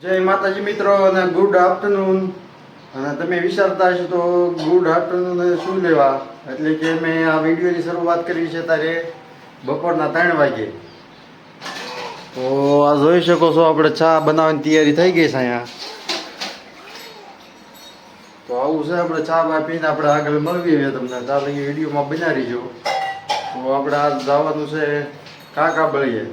જય માતાજી મિત્રો અને ગુડ આફ્ટરનૂન. અને તમે વિચારતા હશો તો ગુડ આફ્ટરનૂન શું લેવા, એટલે કે મેં આ વિડીયોની શરૂઆત કરી છે ત્યારે બપોરના 3 વાગે. તો આ જોઈ શકો છો આપણે ચા બનાવવાની તૈયારી થઈ ગઈ છે અહીંયા. તો આવું છે, આપણે ચા બા પીને આપણે આગળ મળીએ તમને. ચાલો એ વિડીયોમાં બનાવી જો. તો આપણે આજ જવાનું છે કાકાબળીએ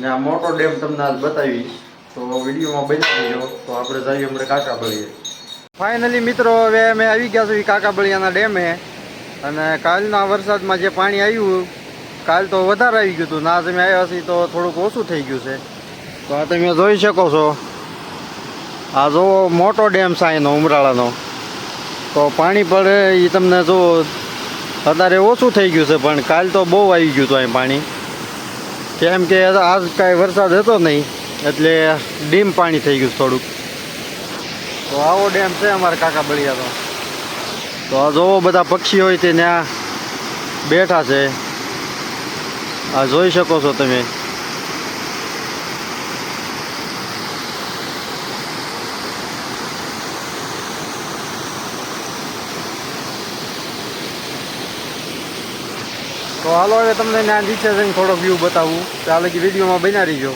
ને આ મોટો ડેમ તમને આજ બતાવીશ. તો વિડીયોમાં બનાવી જો. તો આપણે જઈએ આપણે કાકાબળીએ. ફાઇનલી મિત્રો હવે અમે આવી ગયા છીએ કાકાબળિયાના ડેમે. અને કાલના વરસાદમાં જે પાણી આવ્યું, કાલ તો વધારે આવી ગયું હતું, ના તમે આવ્યા છીએ તો થોડુંક ઓછું થઈ ગયું છે. તો આ તમે જોઈ શકો છો, આ જો મોટો ડેમ છે અહીંનો ઉમરાળાનો. તો પાણી પડે એ તમને જો અત્યારે ઓછું થઈ ગયું છે, પણ કાલ તો બહુ આવી ગયું હતું અહીં પાણી. કેમ કે આજ કાંઈ વરસાદ હતો નહીં એટલે ડીમ પાણી થઈ ગયું થોડુંક. તો આવો ડેમ છે અમારા કાકાબળિયાનો. તો આ જોવો બધા પક્ષીઓ હોય તે ત્યાં બેઠા છે, આ જોઈ શકો છો તમે. તો હાલો હવે તમને ત્યાં નીચે જઈને થોડો વ્યૂ બતાવું. ચાલે કે વિડીયોમાં બના રહીજો.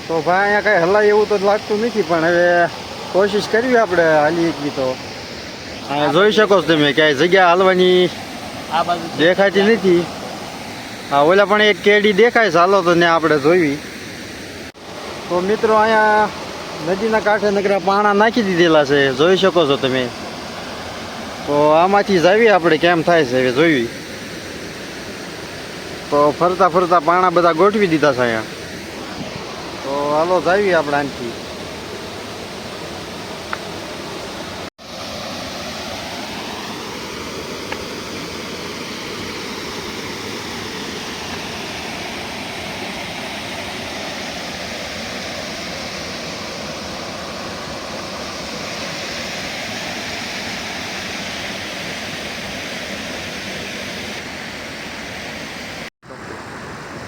તો ભાઈ અહીંયા કાંઈ હલાય એવું તો લાગતું નથી, પણ હવે કોશિશ કરવી આપણે હાલી એકવી. તો હા જોઈ શકો છો તમે, ક્યાંય જગ્યા હાલવાની દેખાતી નથી. હા ઓલા પણ એક કેડી દેખાય છે, હાલો તો ત્યાં આપણે જોઈવી. તો મિત્રો અહીંયા નદીના કાંઠે નકરા પાણા નાખી દીધેલા છે, જોઈ શકો છો તમે. તો આમાંથી જાવી આપણે કેમ થાય છે હવે જોઈવી. તો ફરતા ફરતા પાણા બધા ગોઠવી દીધા છે અહીંયા. તો હાલો જાવી આપણે આનથી.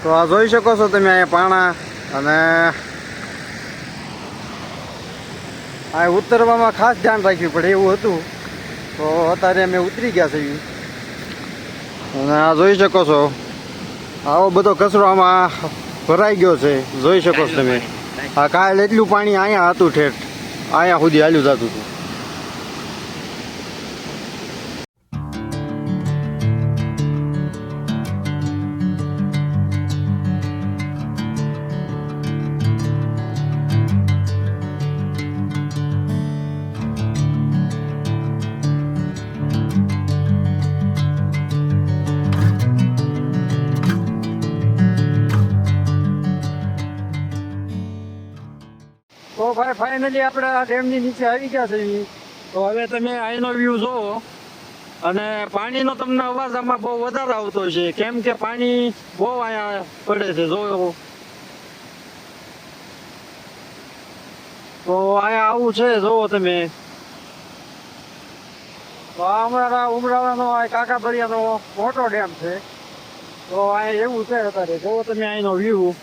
તો આ જોઈ શકો છો તમે અહીંયા પાણા. અને આ ઉતરવામાં ખાસ ધ્યાન રાખવું પડે એવું હતું. તો અત્યારે અમે ઉતરી ગયા છીએ. અને આ જોઈ શકો છો આવો બધો કચરો આમાં ભરાઈ ગયો છે, જોઈ શકો છો તમે. આ કાલ એટલું પાણી અહીંયા હતું, ઠેઠ અહીંયા સુધી હાલ્યું જતું હતું. તો ભાઈ ફાઇનલી આપણે આ ડેમની નીચે આવી ગયા છે. તો હવે તમે અહીંનો વ્યૂ જોવો. અને પાણીનો તમને અવાજ આમાં બહુ વધારે આવતો છે, કેમ કે પાણી બહુ અહીંયા પડે છે. જોવો તો અહીંયા આવું છે, જોવો તમે. તો આ અમારા ઉમરાળાનો આ કાકાબળિયાનો મોટો ડેમ છે. તો અહીંયા એવું છે અત્યારે, જોવો તમે અહીંનો વ્યૂ.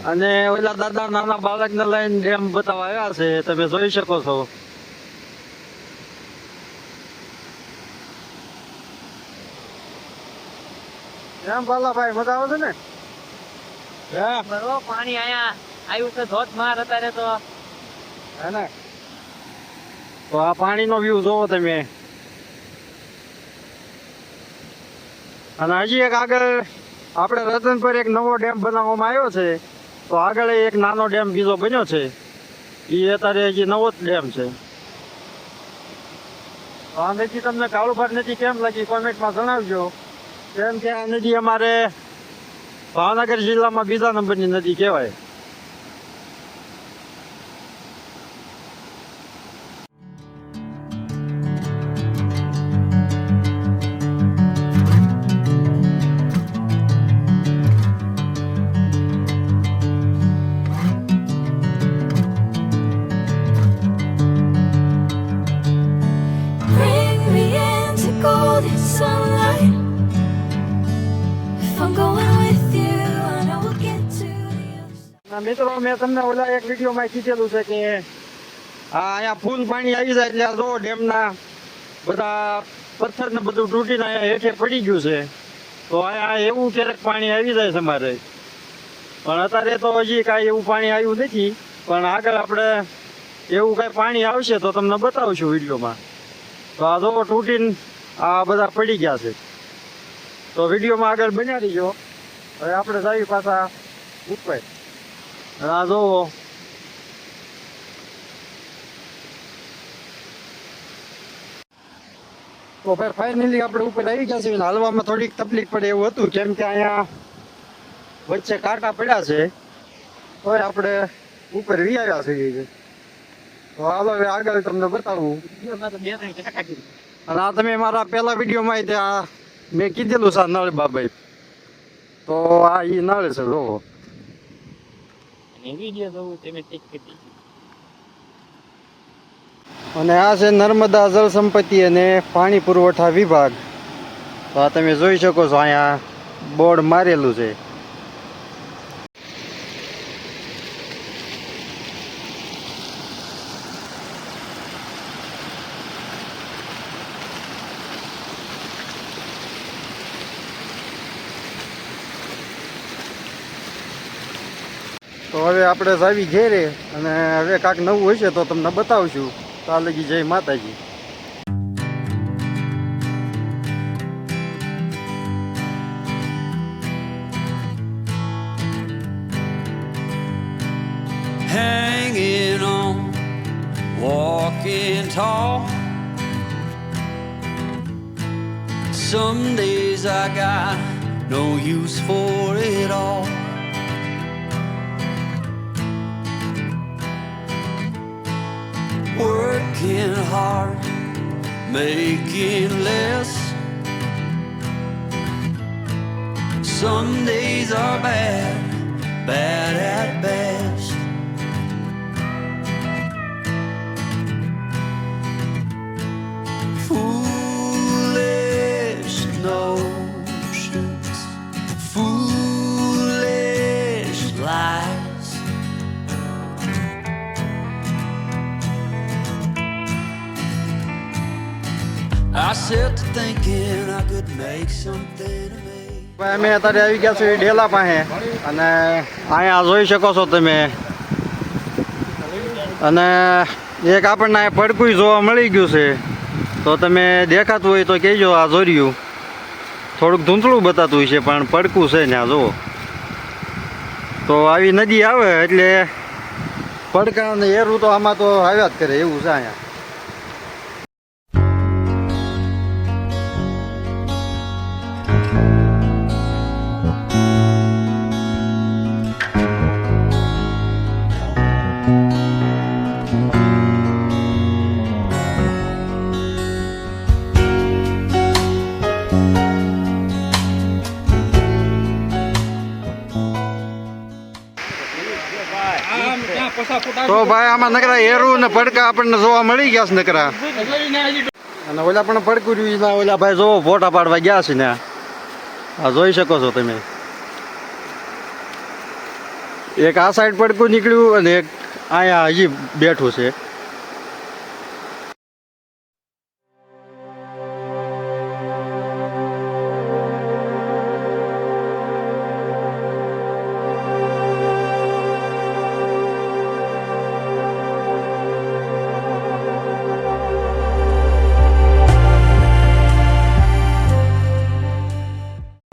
અને ઓલા દાદા નાના બાળકને લઈને ડેમ બતાવવા આવ્યા છે, તમે જોઈ શકો છો. એમ બાલાભાઈ મજા આવે છે ને? પાણી આયા આવ્યું છે ધોધમાર અત્યારે તો. હે ને? તો આ પાણીનો વ્યૂ જોવો તમે. અને હજી એક આગળ આપણે રતન પર એક નવો ડેમ બનાવવામાં આવ્યો છે. તો આગળ એક નાનો ડેમ બીજો બન્યો છે, એ અત્યારે હજી નવો જ ડેમ છે. તો આ નદી તમને કાળુભાર નદી કેમ લાગી કોમેન્ટમાં જણાવજો. કેમ કે આ નદી અમારે ભાવનગર જિલ્લામાં બીજા નંબરની નદી કહેવાય. Bring me in to go અને મિત્રો મેં તમને ઓલા એક વિડીયોમાં કીધેલું છે કે અહીંયા ફૂલ પાણી આવી જાય એટલે આ જો ડેમના બધા પથ્થર ને બધું તૂટીને અહીંયા હેઠે પડી ગયું છે. તો અહીંયા એવું ક્યારેક પાણી આવી જાય છે અમારે, પણ અત્યારે તો હજી કાંઈ એવું પાણી આવ્યું નથી. પણ આગળ આપણે એવું કાંઈ પાણી આવશે તો તમને બતાવશું વિડીયોમાં. તો આ જો તૂટીને આ બધા પડી ગયા છે. તો વિડીયોમાં આગળ બન્યા રહીજો. હવે આપણે જઈએ પાછા ઉપર. આ જોવો તો ભાઈ ફાઇનલી આપણે ઉપર આવી ગયા છે. હાલવામાં થોડીક તકલીફ પડે એવું હતું, કેમ કે અહીંયા વચ્ચે કાંટા પડ્યા છે. તો આપણે ઉપર વી આવ્યા છીએ. તો હાલો હવે આગળ તમને બતાવું. અને આ તમે મારા પહેલા વિડીયોમાં ત્યાં મેં કીધેલું છે નળ બાબાઈ. તો આ ઈ નળ છે જોવો. અને આ છે નર્મદા જળ સંપત્તિ અને પાણી પુરવઠા વિભાગ. તો આ તમે જોઈ શકો છો, અહીંયા બોર્ડ મારેલું છે. તો હવે આપણે જાવી ઘેરે, અને હવે કાંઈક નવું હશે તો તમને બતાવશું. ત્યાં લગી જય માતાજી. Hanging on, walking tall. Some days I got no use for it all. Working hard, making less. Some days are bad, bad at best. Foolish notions, foolish lies. I set to thinking I could make something of me. અમે અત્યારે આવી ગયા છીએ ડેલા પાસે, અને અહીંયા જોઈ શકો છો તમે. અને એક આપણને અહીંયા પડકું જોવા મળી ગયું છે. તો તમે દેખાતું હોય તો કહેજો. આ જોર્યું થોડુંક ધૂંધળું બતાતું હોય છે, પણ પડકું છે ને આ જુઓ. તો આવી નદી આવે એટલે પડકા અને એરું તો આમાં તો આવ્યા જ કરે એવું છે અહીંયા. તો ભાઈ આમાં નકરા એરું ને પડકા આપણને જોવા મળી ગયા છે નકરા. અને ઓલા પણ પડકું રહ્યું. ઓલા ભાઈ જોવો ફોટા પાડવા ગયા છે ને. આ જોઈ શકો છો તમે. એક આ સાઈડ પડકું નીકળ્યું અને એક અહીંયા હજી બેઠું છે.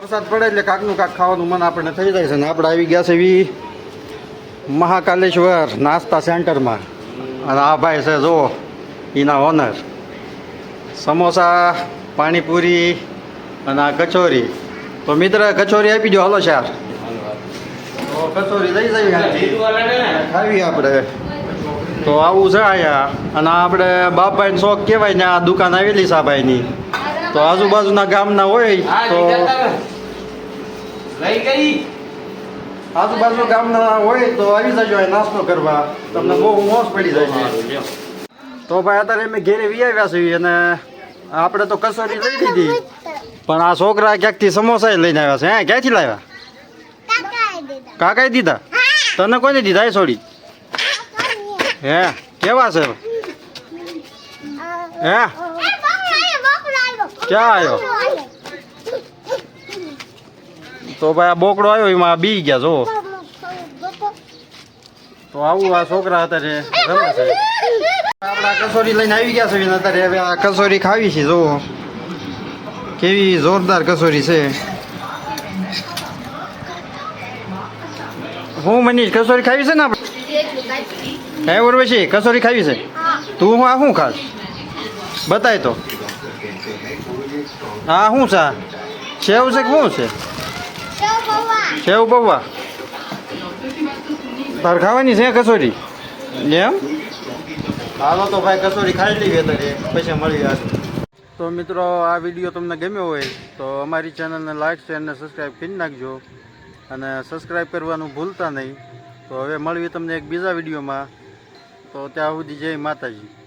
વરસાદ પડે એટલે કાકનું કાક ખાવાનું મન આપણને થઈ જાય છે. ને આપણે આવી ગયા છે મહાકાલેશ્વર નાસ્તા સેન્ટરમાં. અને આ ભાઈ છે જો એના ઓનર. સમોસા, પાણીપુરી અને આ કચોરી. તો મિત્ર કચોરી આપી દો. હાલો ચાર. તો કચોરી લઈ જઈએ ખાવી આપણે. તો આવું છે અહીંયા. અને આપણે બાપાની શોખ કહેવાય ને આ દુકાન આવેલી છે ભાઈની. તો આજુબાજુના ગામના હોય તો આજુબાજુ ગામના હોય તો આવી જજો નાસ્તો કરવા. તમને બહુ મોજ પડી જાય છે. તો ભાઈ અત્યારે અમે ઘેરે વી આવ્યા છીએ. અને આપણે તો કચોરી લઈ લીધી, પણ આ છોકરા ક્યાંકથી સમોસા લઈને આવ્યા છે. હે ક્યાંથી લાવ્યા? કાકાએ દીધા. તને કોને દીધા છોડી હે કેવા છે હે ક્યાં આવ્યો તો ભાઈ આ બોકડો આવ્યો એમાં બી ગયા જો તો આવું આ છોકરા અત્યારે રમે છે આપણે આ કસોરી લઈને આવી ગયા છે અત્યારે હવે આ કસોરી ખાવી છે જો કેવી જોરદાર કસોરી છે હું મનીષ કસોરી ખાવી છે ને આપણે હે ઉર્વશી કસોરી ખાવી છે તું હું આ શું ખાસ બતાય તો હા શું છે સેવ છે કે શું છે સેવ પૌવા તાર ખાવાની છે કસોરી એમ હાલો તો ભાઈ કસોરી ખાઈ લઈએ અત્યારે પછી મળીએ તો મિત્રો આ વિડીયો તમને ગમ્યો હોય તો અમારી ચેનલને લાઈક શેર અને સબસ્ક્રાઈબ કરી નાખજો અને સબસ્ક્રાઈબ કરવાનું ભૂલતા નહીં તો હવે મળવી તમને એક બીજા વિડીયોમાં તો ત્યાં સુધી જય માતાજી.